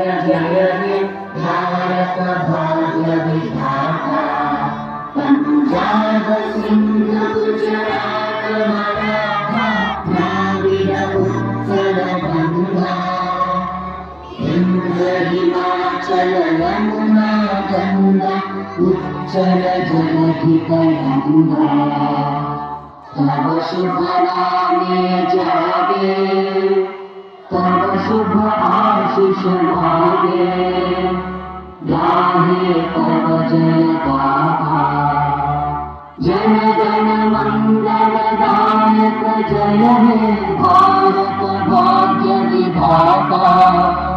जय हे भारत भाग्य विधाता। पंजाब सिंध गुजरात मराठा द्राविड उत्कल गंगा, हिंद हिमाचल यमुना गंगा उच्चल जलधि तरंगा। तब शुभ नामे जागे, तब शुभ आशीष मागे, गाहे तब जय गाथा। जन गण मंगल दायक जय हे भारत भाग्य विधाता।